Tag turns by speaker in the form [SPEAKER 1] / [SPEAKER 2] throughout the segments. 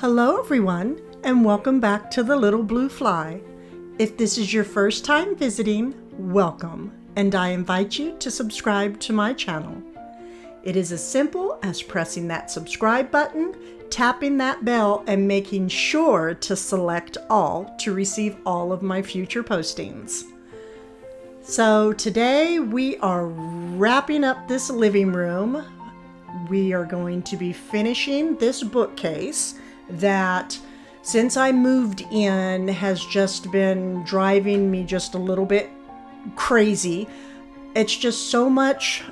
[SPEAKER 1] Hello everyone, and welcome back to The Little Blue Fly. If this is your first time visiting, welcome, and I invite you to subscribe to my channel. It is as simple as pressing that subscribe button, tapping that bell, and making sure to select all to receive all of my future postings. So today we are wrapping up this living room. We are going to be finishing this bookcase that, since I moved in, has just been driving me just a little bit crazy. It's just so much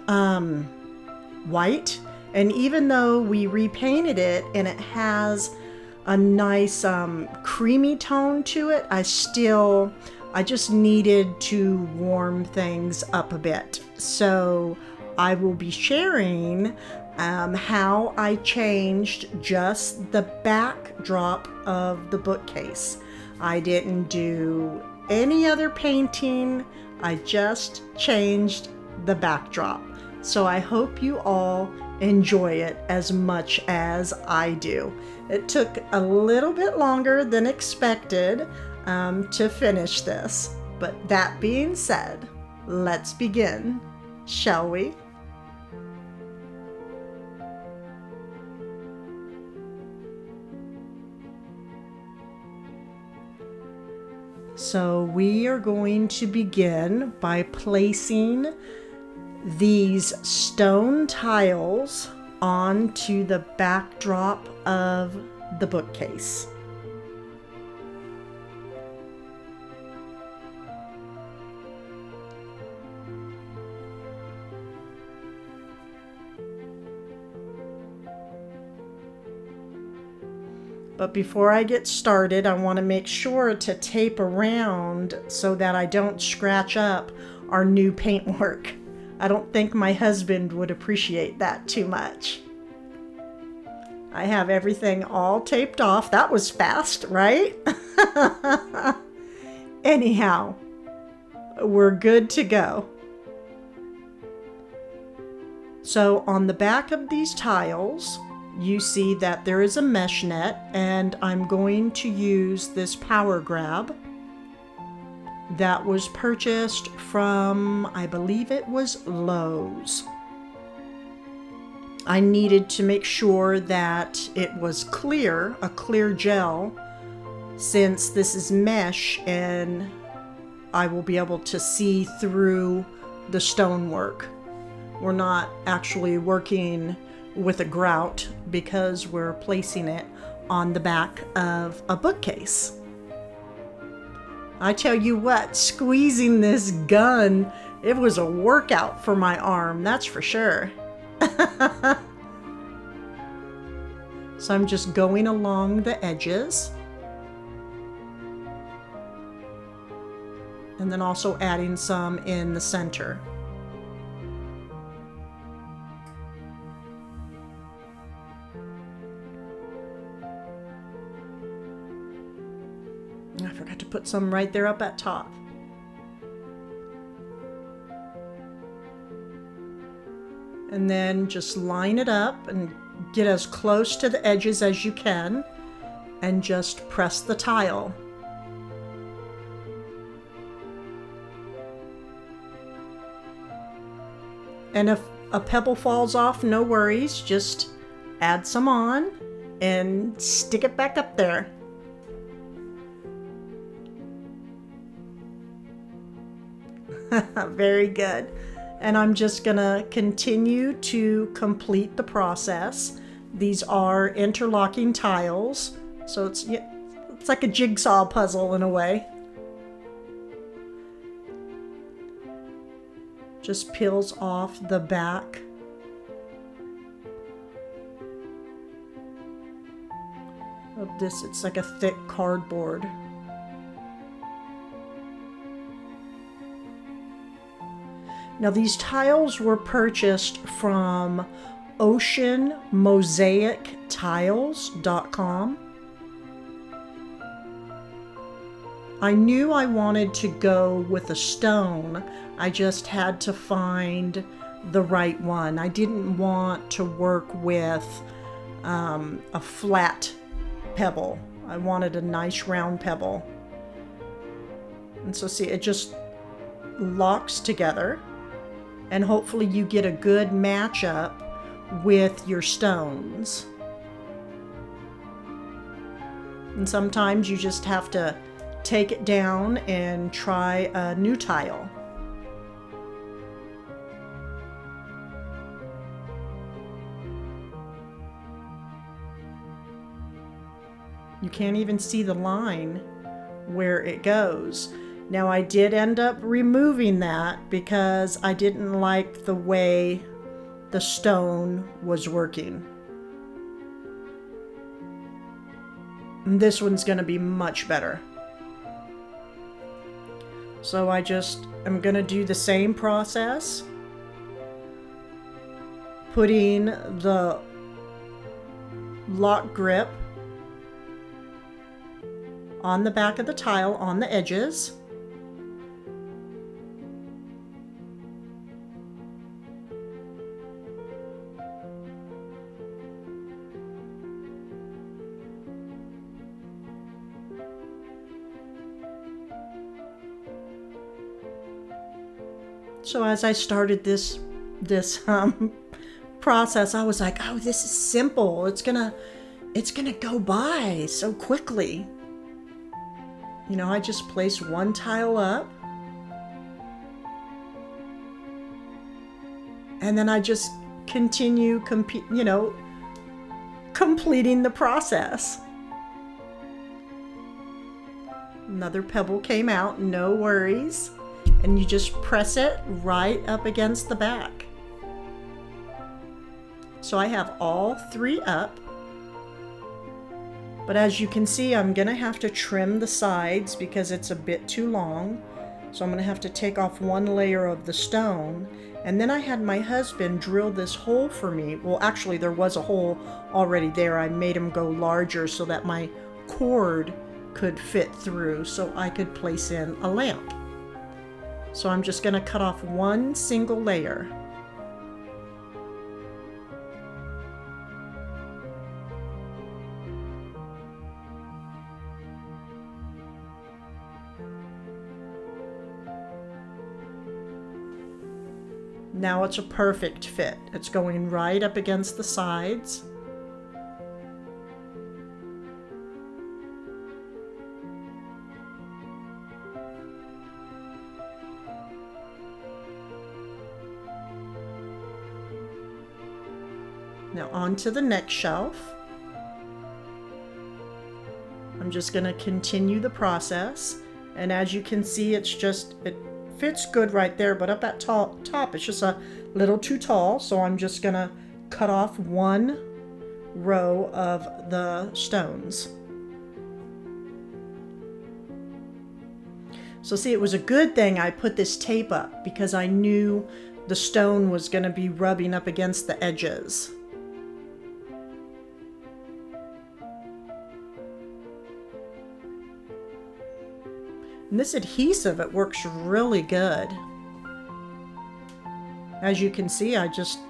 [SPEAKER 1] white, and even though we repainted it and it has a nice creamy tone to it, I just needed to warm things up a bit. So I will be sharing how I changed just the backdrop of the bookcase. I didn't do any other painting. I just changed the backdrop. So I hope you all enjoy it as much as I do. It took a little bit longer than expected to finish this. But that being said, let's begin, shall we? So we are going to begin by placing these stone tiles onto the backdrop of the bookcase. But before I get started, I want to make sure to tape around so that I don't scratch up our new paintwork. I don't think my husband would appreciate that too much. I have everything all taped off. That was fast, right? Anyhow, we're good to go. So on the back of these tiles, you see that there is a mesh net, and I'm going to use this power grab that was purchased from, I believe it was Lowe's. I needed to make sure that it was clear, a clear gel, since this is mesh and I will be able to see through the stonework. We're not actually working with a grout because we're placing it on the back of a bookcase. I tell you what, squeezing this gun, it was a workout for my arm, that's for sure. So I'm just going along the edges and then also adding some in the center. I forgot to put some right there up at top. And then just line it up and get as close to the edges as you can and just press the tile. And if a pebble falls off, no worries, just add some on and stick it back up there. Very good. And I'm just gonna continue to complete the process. These are interlocking tiles, so it's like a jigsaw puzzle in a way. Just peels off the back. Of this, it's like a thick cardboard. Now these tiles were purchased from oceanmosaictiles.com. I knew I wanted to go with a stone. I just had to find the right one. I didn't want to work with a flat pebble. I wanted a nice round pebble. And so see, it just locks together, and hopefully you get a good matchup with your stones. And sometimes you just have to take it down and try a new tile. You can't even see the line where it goes. Now I did end up removing that because I didn't like the way the stone was working. And this one's going to be much better. So I'm going to do the same process, putting the lock grip on the back of the tile on the edges. So as I started this process, I was like, oh, this is simple. It's gonna go by so quickly. You know, I just place one tile up, and then I just continue completing the process. Another pebble came out, no worries. And you just press it right up against the back. So I have all 3 up. But as you can see, I'm gonna have to trim the sides because it's a bit too long. So I'm gonna have to take off 1 layer of the stone. And then I had my husband drill this hole for me. Well, actually there was a hole already there. I made him go larger so that my cord could fit through so I could place in a lamp. So I'm just going to cut off 1 single layer. Now it's a perfect fit. It's going right up against the sides. Now onto the next shelf. I'm just going to continue the process, and as you can see, it fits good right there, but up at top it's just a little too tall, so I'm just going to cut off 1 row of the stones. So see, it was a good thing I put this tape up because I knew the stone was going to be rubbing up against the edges. And this adhesive, it works really good. As you can see, I just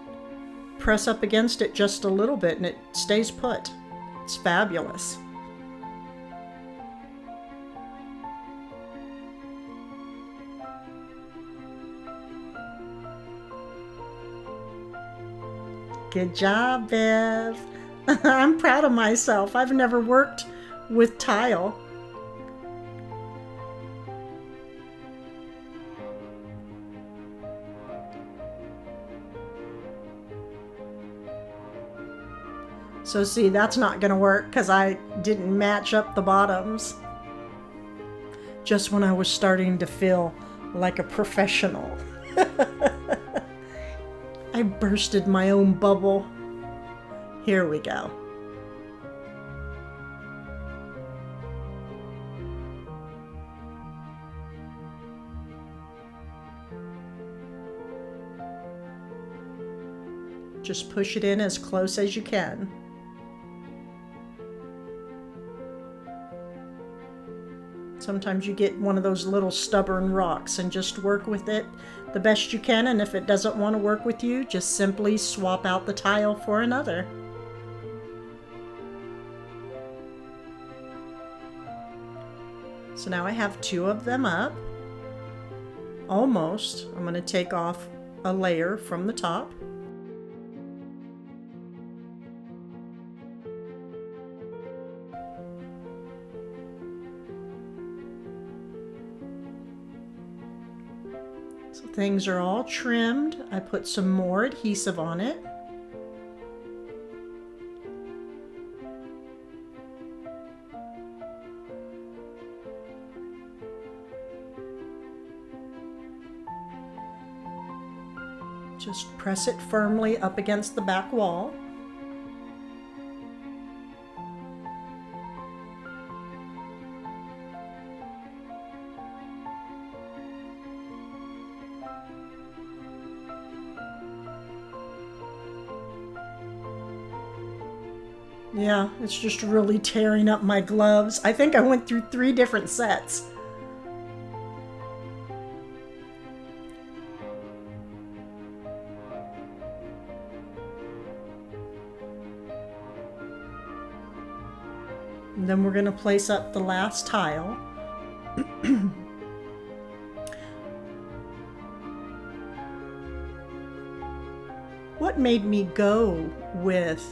[SPEAKER 1] press up against it just a little bit and it stays put. It's fabulous. Good job, Bev. I'm proud of myself. I've never worked with tile. So see, that's not going to work because I didn't match up the bottoms. Just when I was starting to feel like a professional. I bursted my own bubble. Here we go. Just push it in as close as you can. Sometimes you get one of those little stubborn rocks and just work with it the best you can, and if it doesn't want to work with you, just simply swap out the tile for another. So now I have 2 of them up. Almost. I'm going to take off a layer from the top. So things are all trimmed. I put some more adhesive on it. Just press it firmly up against the back wall. Yeah, it's just really tearing up my gloves. I think I went through 3 different sets. And then we're going to place up the last tile. What made me go with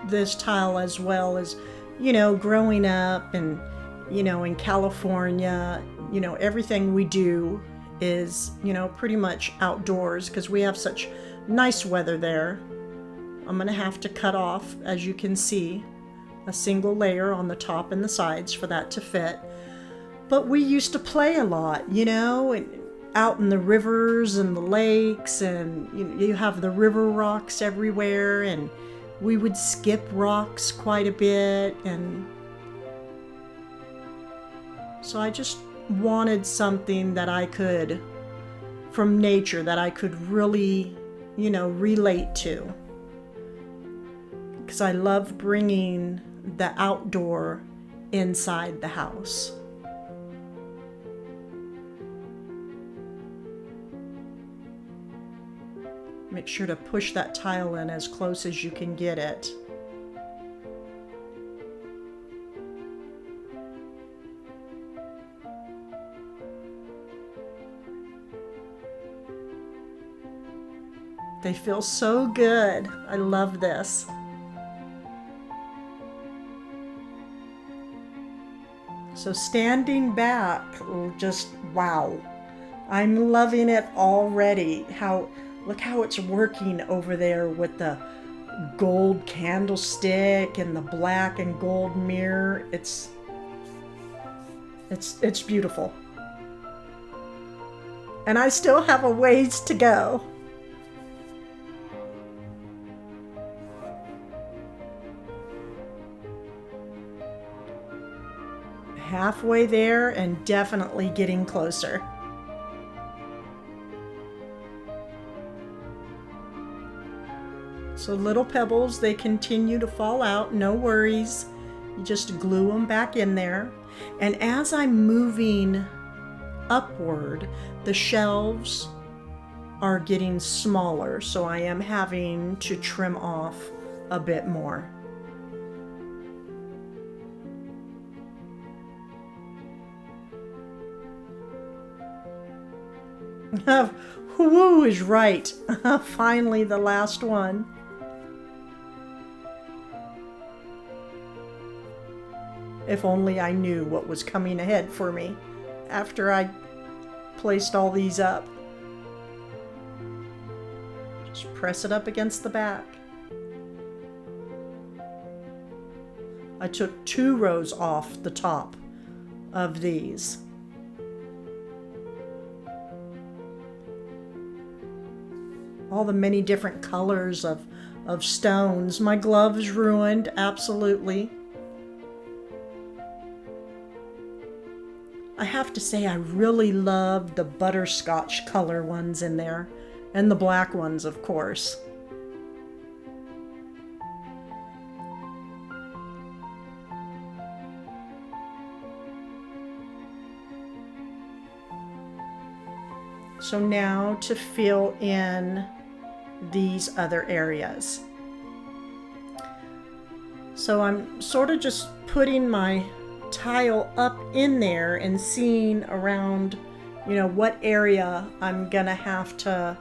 [SPEAKER 1] this tile as well as, growing up and, in California, everything we do is, pretty much outdoors because we have such nice weather there. I'm going to have to cut off, as you can see, a single layer on the top and the sides for that to fit. But we used to play a lot, and out in the rivers and the lakes, and you have the river rocks everywhere, and we would skip rocks quite a bit. And so I just wanted something that I could, from nature, that I could really, relate to. Because I love bringing the outdoor inside the house. Make sure to push that tile in as close as you can get it. They feel so good. I love this. So standing back, just wow. I'm loving it already. Look how it's working over there with the gold candlestick and the black and gold mirror. It's beautiful. And I still have a ways to go. Halfway there and definitely getting closer. So little pebbles, they continue to fall out, no worries. You just glue them back in there. And as I'm moving upward, the shelves are getting smaller, so I am having to trim off a bit more. Woo is right. Finally, the last one. If only I knew what was coming ahead for me after I placed all these up. Just press it up against the back. I took 2 rows off the top of these. All the many different colors of stones. My gloves ruined, absolutely. I have to say I really love the butterscotch color ones in there, and the black ones, of course. So now to fill in these other areas. So I'm sort of just putting my tile up in there and seeing around, you know, what area I'm gonna have to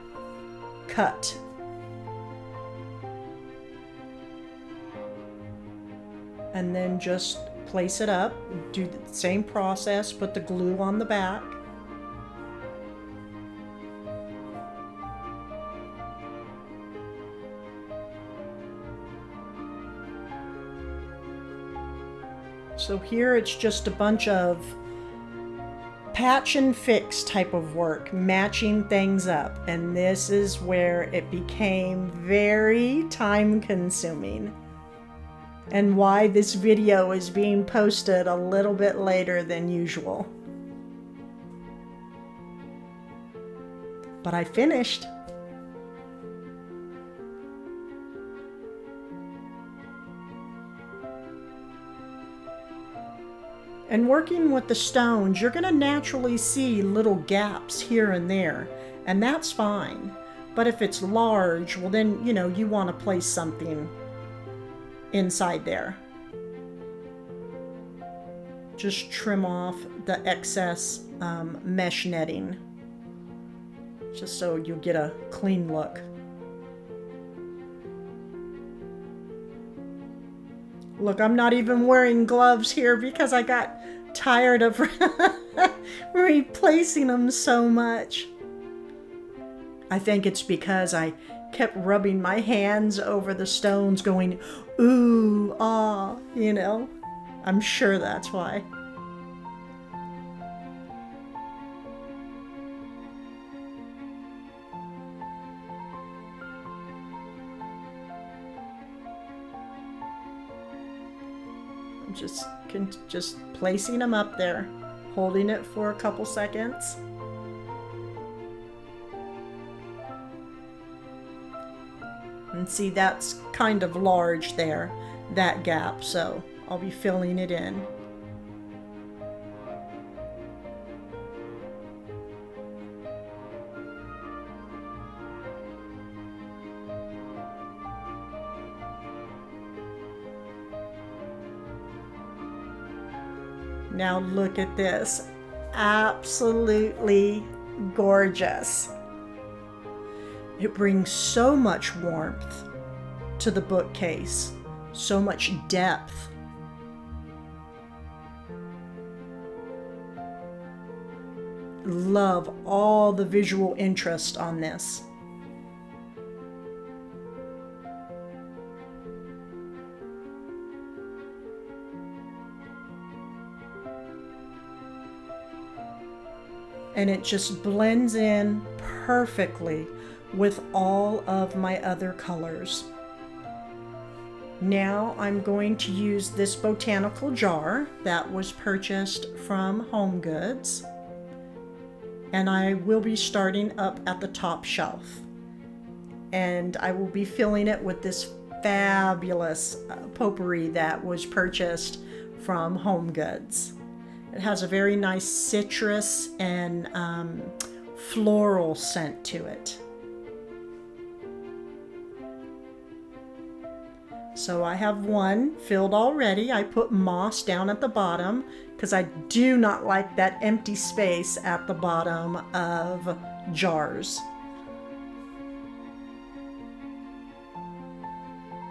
[SPEAKER 1] cut. And then just place it up, do the same process, put the glue on the back. So here it's just a bunch of patch and fix type of work, matching things up. And this is where it became very time consuming, and why this video is being posted a little bit later than usual. But I finished. And working with the stones, you're going to naturally see little gaps here and there, and that's fine. But if it's large, well then, you know, you want to place something inside there. Just trim off the excess mesh netting, just so you get a clean look. Look, I'm not even wearing gloves here because I got tired of replacing them so much. I think it's because I kept rubbing my hands over the stones going, ooh, ah, you know. I'm sure that's why. Just placing them up there, holding it for a couple seconds. And see, that's kind of large there, that gap, so I'll be filling it in. Now look at this, absolutely gorgeous. It brings so much warmth to the bookcase, so much depth. Love all the visual interest on this. And it just blends in perfectly with all of my other colors. Now I'm going to use this botanical jar that was purchased from Home Goods, and I will be starting up at the top shelf, and I will be filling it with this fabulous potpourri that was purchased from Home Goods. It has a very nice citrus and floral scent to it. So I have one filled already. I put moss down at the bottom because I do not like that empty space at the bottom of jars.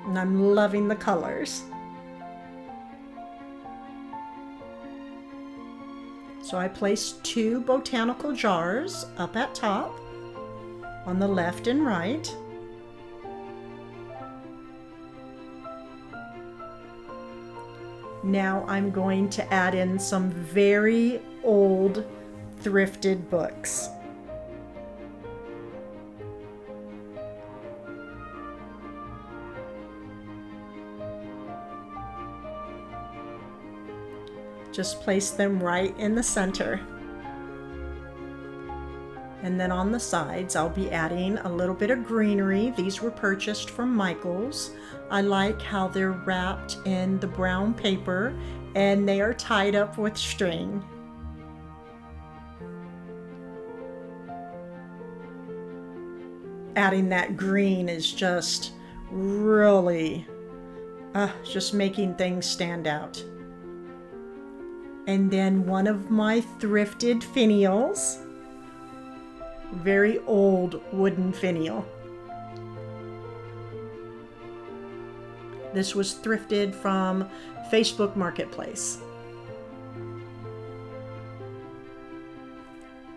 [SPEAKER 1] And I'm loving the colors. So I placed 2 botanical jars up at top on the left and right. Now I'm going to add in some very old thrifted books. Just place them right in the center. And then on the sides, I'll be adding a little bit of greenery. These were purchased from Michael's. I like how they're wrapped in the brown paper and they are tied up with string. Adding that green is just really just making things stand out. And then one of my thrifted finials. Very old wooden finial. This was thrifted from Facebook Marketplace.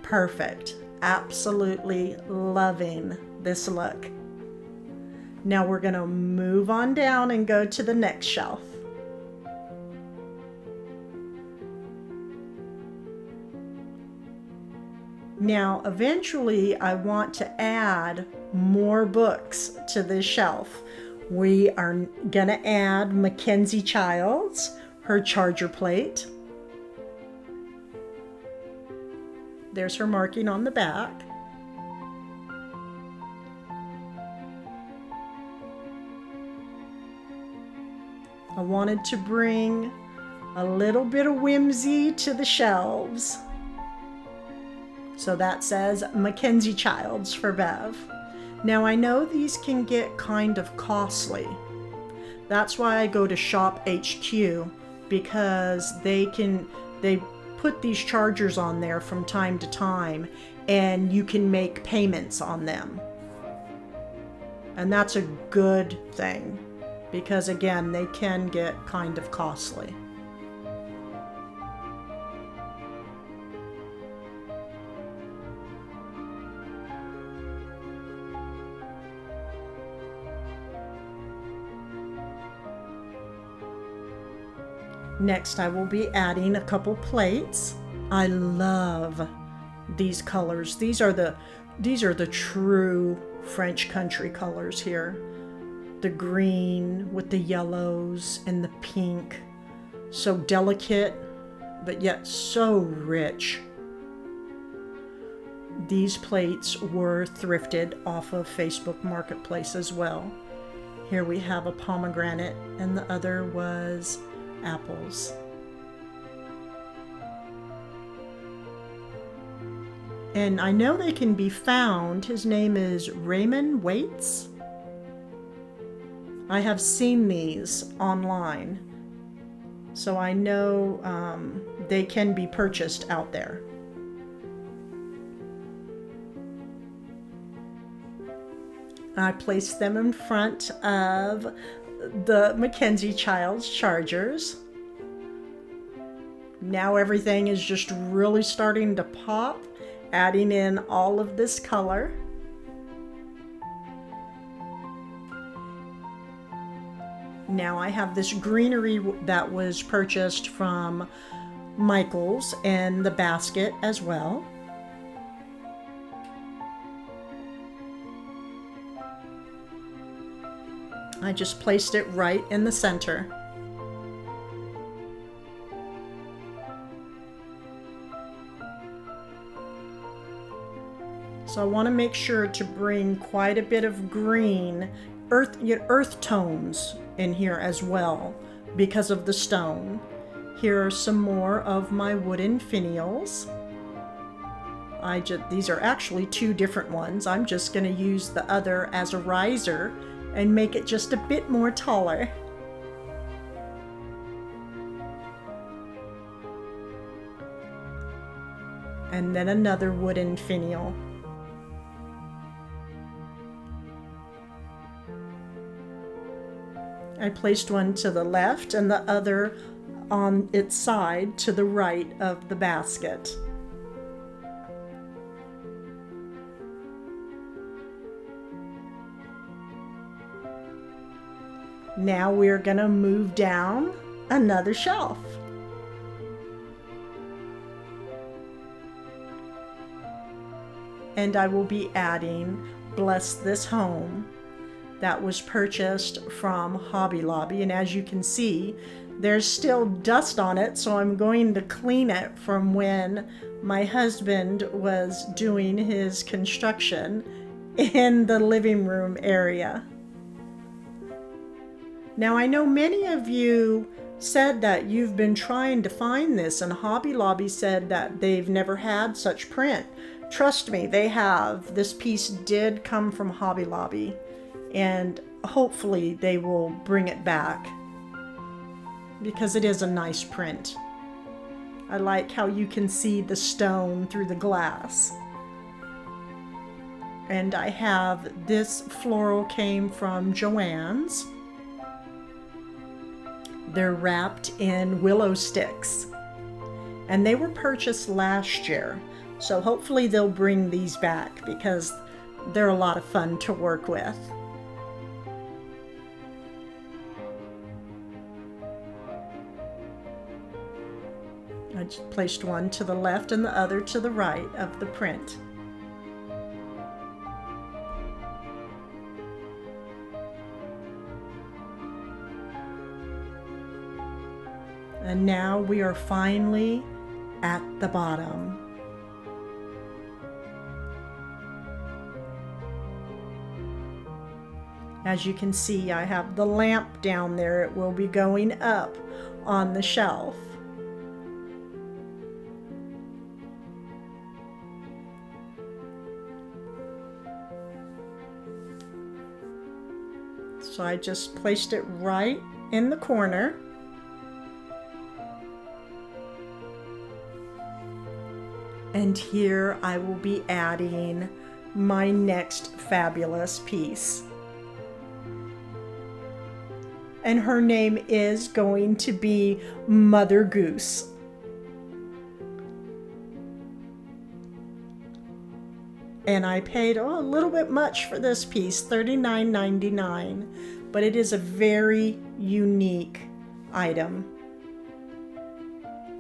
[SPEAKER 1] Perfect. Absolutely loving this look. Now we're going to move on down and go to the next shelf. Now, eventually, I want to add more books to this shelf. We are going to add Mackenzie Childs, her charger plate. There's her marking on the back. I wanted to bring a little bit of whimsy to the shelves. So that says Mackenzie Childs for Bev. Now I know these can get kind of costly. That's why I go to Shop HQ, because they put these chargers on there from time to time and you can make payments on them. And that's a good thing, because again, they can get kind of costly. Next, I will be adding a couple plates. I love these colors. These are the true French country colors here. The green with the yellows and the pink. So delicate, but yet so rich. These plates were thrifted off of Facebook Marketplace as well. Here we have a pomegranate, and the other was apples. And I know they can be found. His name is Raymond Waits. I have seen these online, so I know they can be purchased out there. I placed them in front of the Mackenzie Childs chargers. Now everything is just really starting to pop, adding in all of this color. Now I have this greenery that was purchased from Michael's and the basket as well. I just placed it right in the center. So I want to make sure to bring quite a bit of green, earth tones in here as well because of the stone. Here are some more of my wooden finials. These are actually two different ones. I'm just going to use the other as a riser and make it just a bit more taller. And then another wooden finial. I placed one to the left and the other on its side to the right of the basket. Now we're going to move down another shelf. And I will be adding Bless This Home. That was purchased from Hobby Lobby, and as you can see, there's still dust on it, so I'm going to clean it from when my husband was doing his construction in the living room area. Now, I know many of you said that you've been trying to find this, and Hobby Lobby said that they've never had such print. Trust me, they have. This piece did come from Hobby Lobby, and hopefully they will bring it back because it is a nice print. I like how you can see the stone through the glass. And I have this floral came from Joann's. They're wrapped in willow sticks. And they were purchased last year. So hopefully they'll bring these back because they're a lot of fun to work with. I just placed one to the left and the other to the right of the print. And now we are finally at the bottom. As you can see, I have the lamp down there. It will be going up on the shelf. So I just placed it right in the corner. And here I will be adding my next fabulous piece. And her name is going to be Mother Goose. And I paid a little bit much for this piece, $39.99, but it is a very unique item.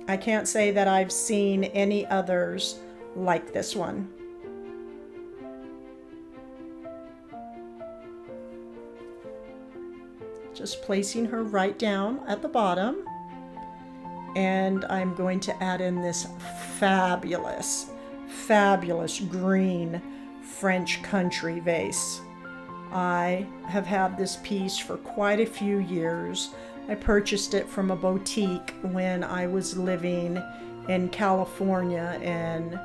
[SPEAKER 1] I can't say that I've seen any others like this one. Just placing her right down at the bottom. And I'm going to add in this fabulous green French country vase. I have had this piece for quite a few years. I purchased it from a boutique when I was living in California, and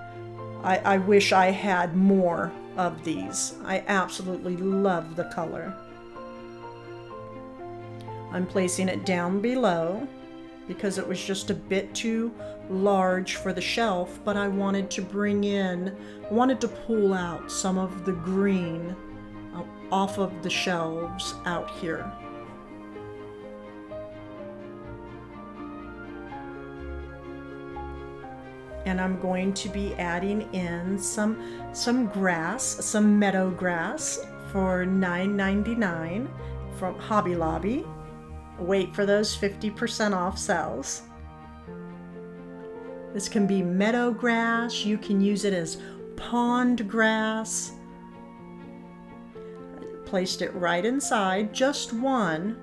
[SPEAKER 1] I wish I had more of these. I absolutely love the color. I'm placing it down below because it was just a bit too large for the shelf, but I wanted to pull out some of the green off of the shelves out here. And I'm going to be adding in some grass, some meadow grass for $9.99 from Hobby Lobby. Wait for those 50% off sales. This can be meadow grass. You can use it as pond grass. I placed it right inside, just one.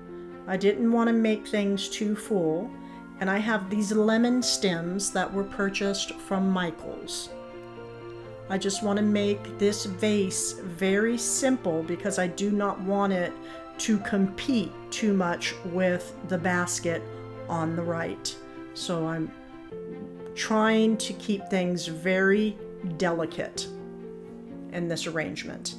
[SPEAKER 1] I didn't want to make things too full. And I have these lemon stems that were purchased from Michael's. I just want to make this vase very simple because I do not want it to compete too much with the basket on the right. So I'm trying to keep things very delicate in this arrangement.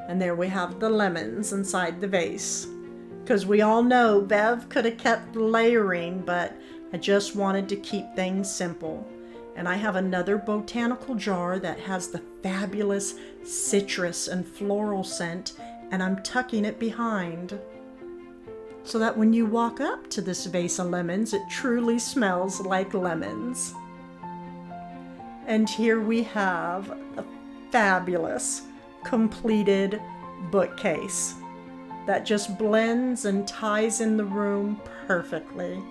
[SPEAKER 1] And there we have the lemons inside the vase. Because we all know Bev could have kept layering, but I just wanted to keep things simple. And I have another botanical jar that has the fabulous citrus and floral scent, and I'm tucking it behind so that when you walk up to this vase of lemons, it truly smells like lemons. And here we have a fabulous completed bookcase that just blends and ties in the room perfectly.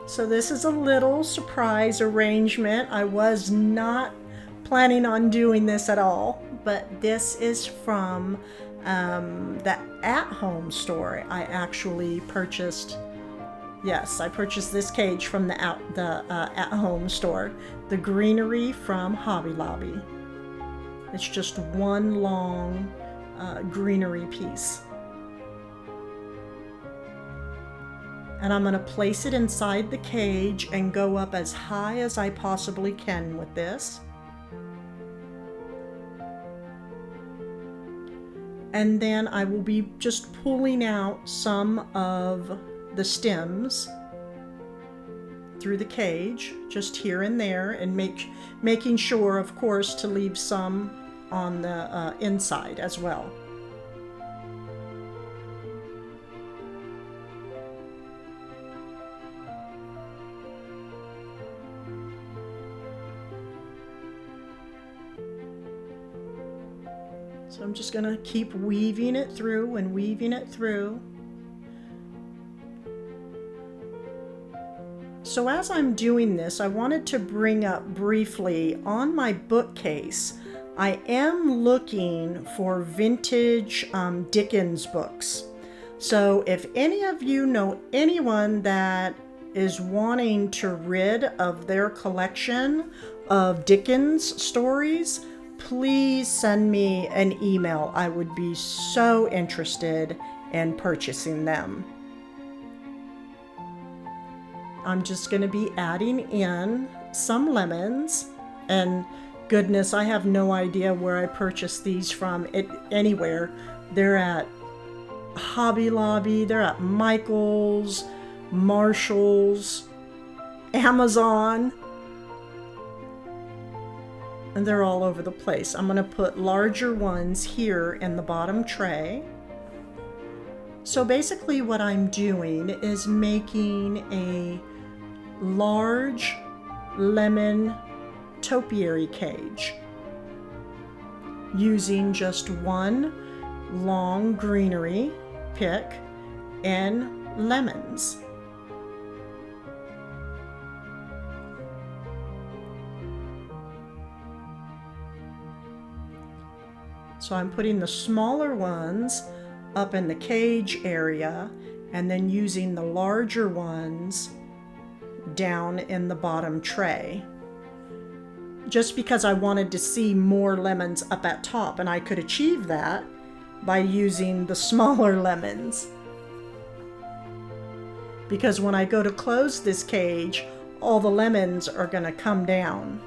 [SPEAKER 1] So this is a little surprise arrangement. I was not planning on doing this at all, but this is from the at-home store. I actually purchased, yes, I purchased this cage from the at-home store, the greenery from Hobby Lobby. It's just one long greenery piece. And I'm going to place it inside the cage and go up as high as I possibly can with this. And then I will be just pulling out some of the stems through the cage, just here and there, and making sure, of course, to leave some on the inside as well. So I'm just going to keep weaving it through and weaving it through. So as I'm doing this, I wanted to bring up briefly on my bookcase, I am looking for vintage Dickens books. So if any of you know anyone that is wanting to rid of their collection of Dickens stories, please send me an email. I would be so interested in purchasing them. I'm just going to be adding in some lemons, and goodness, I have no idea where I purchased these from anywhere. They're at Hobby Lobby, they're at Michael's, Marshall's, Amazon, and they're all over the place. I'm going to put larger ones here in the bottom tray. So basically what I'm doing is making a large lemon topiary cage using just one long greenery pick and lemons. So I'm putting the smaller ones up in the cage area and then using the larger ones down in the bottom tray. Just because I wanted to see more lemons up at top, and I could achieve that by using the smaller lemons. Because when I go to close this cage, all the lemons are going to come down.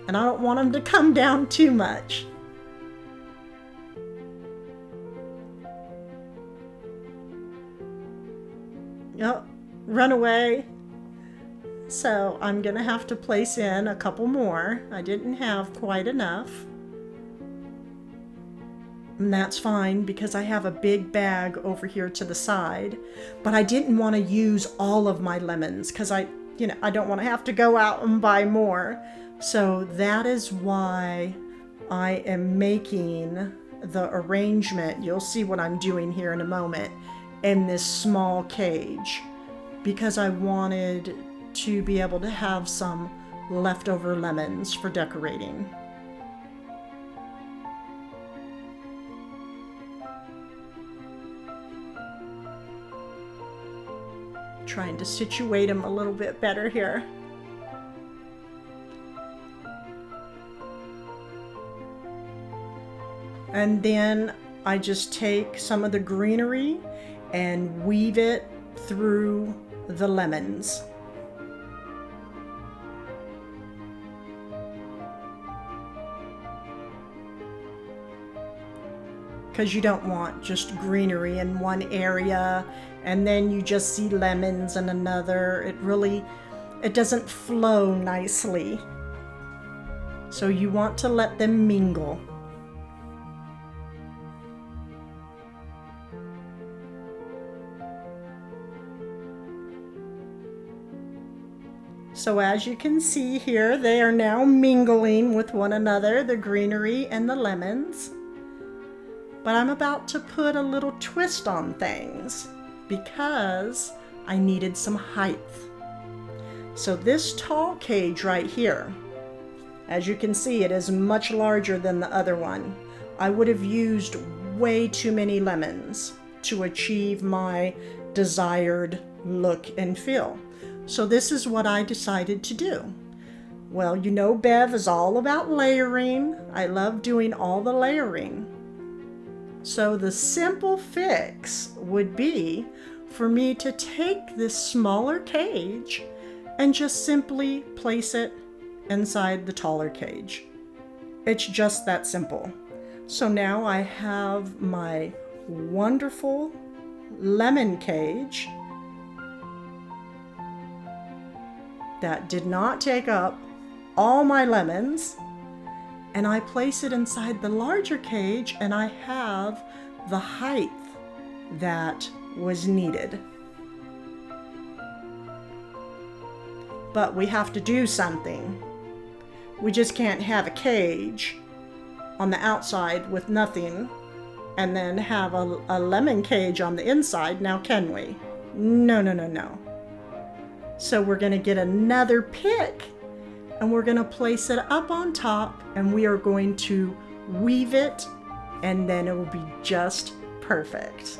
[SPEAKER 1] And I don't want them to come down too much. Oh, run away. So I'm gonna have to place in a couple more. I didn't have quite enough. And that's fine because I have a big bag over here to the side. But I didn't want to use all of my lemons because I don't want to have to go out and buy more. So that is why I am making the arrangement. You'll see what I'm doing here in a moment. In this small cage, because I wanted to be able to have some leftover lemons for decorating. Trying to situate them a little bit better here. And then I just take some of the greenery and weave it through the lemons. Because you don't want just greenery in one area and then you just see lemons in another. It doesn't flow nicely. So you want to let them mingle. So as you can see here, they are now mingling with one another, the greenery and the lemons. But I'm about to put a little twist on things because I needed some height. So this tall cage right here, as you can see, it is much larger than the other one. I would have used way too many lemons to achieve my desired look and feel. So this is what I decided to do. Well, you know Bev is all about layering. I love doing all the layering. So the simple fix would be for me to take this smaller cage and just simply place it inside the taller cage. It's just that simple. So now I have my wonderful lemon cage that did not take up all my lemons, and I place it inside the larger cage, and I have the height that was needed. But we have to do something. We just can't have a cage on the outside with nothing and then have a lemon cage on the inside, now can we? No, no, no, no. So we're going to get another pick and we're going to place it up on top, and we are going to weave it, and then it will be just perfect.